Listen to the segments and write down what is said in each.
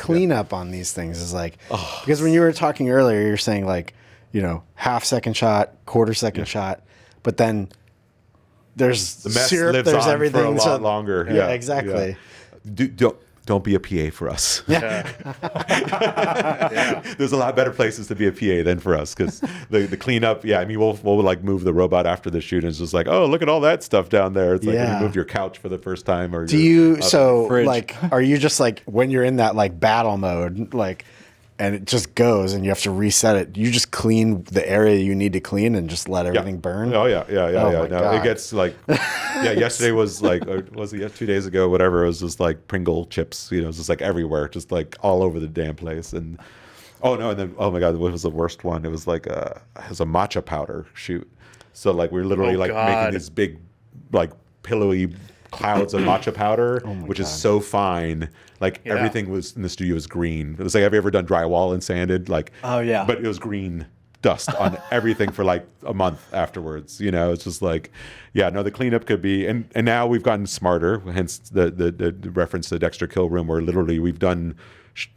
cleanup on these things is like, because when you were talking earlier, you're saying like, half second shot, quarter second shot, but then there's the mess syrup, lives there's on everything. for a lot longer. Yeah, exactly. Yeah. Don't be a PA for us. Yeah. There's a lot better places to be a PA than for us, because the cleanup. Yeah, I mean, we'll like move the robot after the shoot, and it's just like, oh, look at all that stuff down there. It's like when you moved your couch for the first time, or like, are you just like when you're in that like battle mode, like, and it just goes and you have to reset it? You just clean the area you need to clean and just let everything burn? Oh, yeah. No, God. it gets like, yesterday was like, or was it 2 days ago, whatever, it was just like Pringle chips, it was just like everywhere, just like all over the damn place. And, oh my God, what was the worst one? It was like, it was a matcha powder shoot. So like we're literally making these big, like pillowy clouds of matcha powder, which is so fine. Like everything was in the studio was green. It was like, have you ever done drywall and sanded? Like, but it was green dust on everything for like a month afterwards. It's just like, the cleanup could be, and now we've gotten smarter. Hence the reference to the Dexter kill room, where literally we've done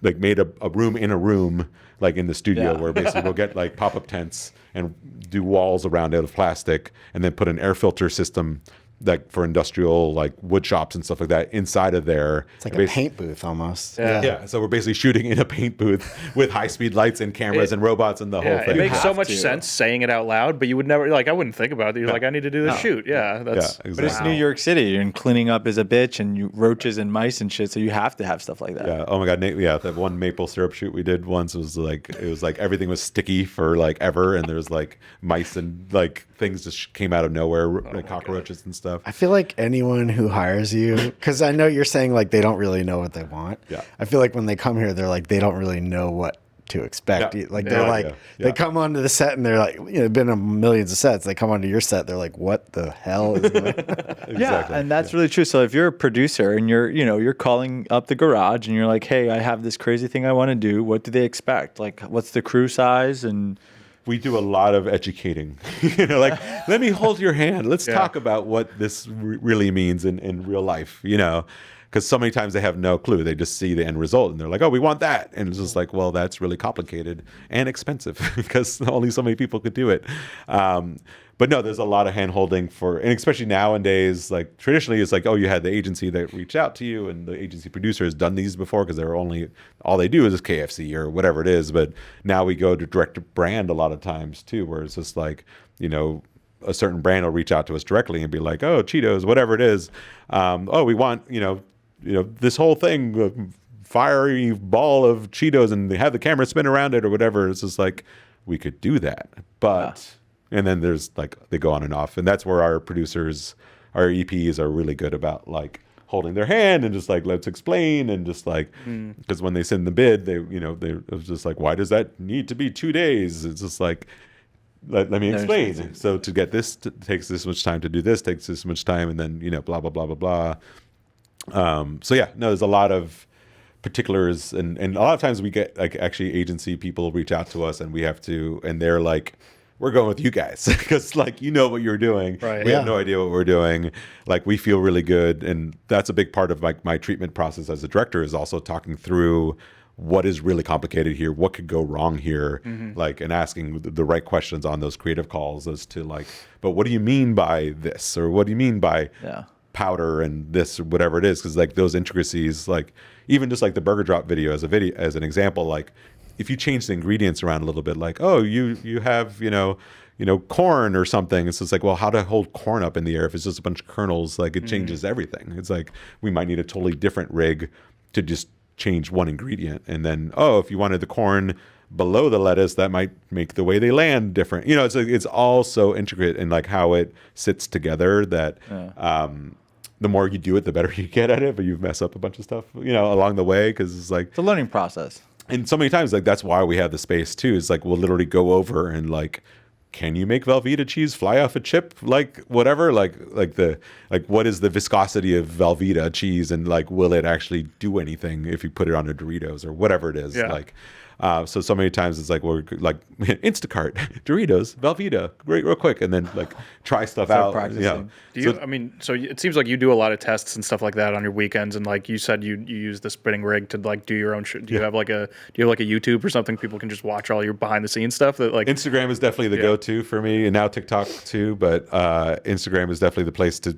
like made a room in a room, like in the studio, where basically we'll get like pop-up tents and do walls around it of plastic, and then put an air filter system like for industrial like wood shops and stuff like that inside of there. It's like a paint booth almost. Yeah. So we're basically shooting in a paint booth with high-speed lights and cameras and robots and the whole thing. It makes so much sense saying it out loud, but you would never, like, I wouldn't think about it. You're like, I need to do this shoot. Exactly. But it's New York City, and cleaning up is a bitch, and roaches and mice and shit, so you have to have stuff like that. Yeah. Oh my God. That one maple syrup shoot we did once was like, it was like everything was sticky for like ever, and there was like mice and like things just came out of nowhere, like cockroaches and stuff. I feel like anyone who hires you, because I know you're saying like they don't really know what they want. Yeah. I feel like when they come here, they're like, they don't really know what to expect. Like they're like, they come onto the set and they're like, been on millions of sets. They come onto your set, they're like, what the hell is going on? Exactly. Yeah, and that's really true. So if you're a producer and you're calling up the garage and you're like, hey, I have this crazy thing I want to do. What do they expect? Like, what's the crew size? And we do a lot of educating. Like, let me hold your hand. Let's talk about what this really means in real life, because so many times they have no clue. They just see the end result and they're like, oh, we want that. And it's just like, well, that's really complicated and expensive because only so many people could do it. But no, there's a lot of hand-holding and especially nowadays, like traditionally it's like, oh, you had the agency that reached out to you and the agency producer has done these before because all they do is KFC or whatever it is. But now we go to direct to brand a lot of times too, where it's just like, a certain brand will reach out to us directly and be like, oh, Cheetos, whatever it is. We want, this whole thing, fiery ball of Cheetos, and they have the camera spin around it or whatever. It's just like, we could do that. But... And then there's like, they go on and off. And that's where our producers, our EPs are really good about like holding their hand and just like, let's explain. And just like, because when they send the bid, it was just like, why does that need to be 2 days? It's just like, let me explain. So to get this, takes this much time to do this, takes this much time. And then, blah, blah, blah, blah, blah. There's a lot of particulars. And a lot of times we get like actually agency people reach out to us and we have to, and they're like, we're going with you guys because like, what you're doing. Right. We have no idea what we're doing. Like we feel really good. And that's a big part of like my treatment process as a director is also talking through what is really complicated here, what could go wrong here, like, and asking the right questions on those creative calls as to like, but what do you mean by this? Or what do you mean by powder and this or whatever it is? Because like those intricacies, like even just like the burger drop video as an example, like if you change the ingredients around a little bit, like, oh, you have, corn or something. It's just like, well, how to hold corn up in the air if it's just a bunch of kernels, like it changes everything. It's like, we might need a totally different rig to just change one ingredient. And then, oh, if you wanted the corn below the lettuce, that might make the way they land different. It's all so intricate in like how it sits together that, the more you do it, the better you get at it, but you mess up a bunch of stuff, along the way. Cause it's like, it's a learning process. And so many times, like, that's why we have the space too, is like, we'll literally go over and like can you make Velveeta cheese fly off a chip? Like whatever, like what is the viscosity of Velveeta cheese, and like will it actually do anything if you put it on a Doritos or whatever it is? Like, so many times it's like we're like Instacart, Doritos, Velveeta, real quick, and then like try stuff out. Practicing. Do you, I mean, so it seems like you do a lot of tests and stuff like that on your weekends, and like you said, you use the spinning rig to like do your own shit. Do you have like a YouTube or something people can just watch all your behind the scenes stuff? That like Instagram is definitely the go-to for me, and now TikTok too. But Instagram is definitely the place to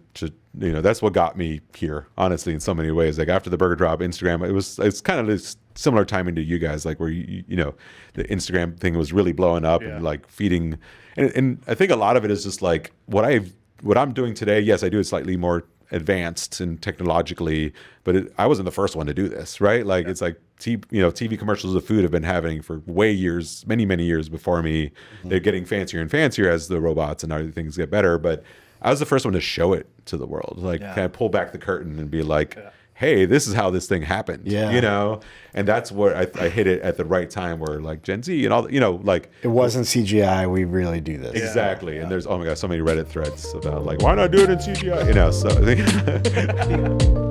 that's what got me here, honestly, in so many ways. Like after the burger drop, Instagram, it's kind of this similar timing to you guys, like where the Instagram thing was really blowing up and like feeding, and I think a lot of it is just like what I'm doing today. Yes, I do it slightly more advanced and technologically, but I wasn't the first one to do this, right? Like it's like TV commercials of food have been happening for many years before me. They're getting fancier and fancier as the robots and other things get better, but I was the first one to show it to the world, like kind of pull back the curtain and be like, hey, this is how this thing happened, and that's where I hit it at the right time, where like Gen Z and all, like it wasn't CGI. We really do this exactly. And there's, oh my god, so many Reddit threads about like, why not do it in CGI, so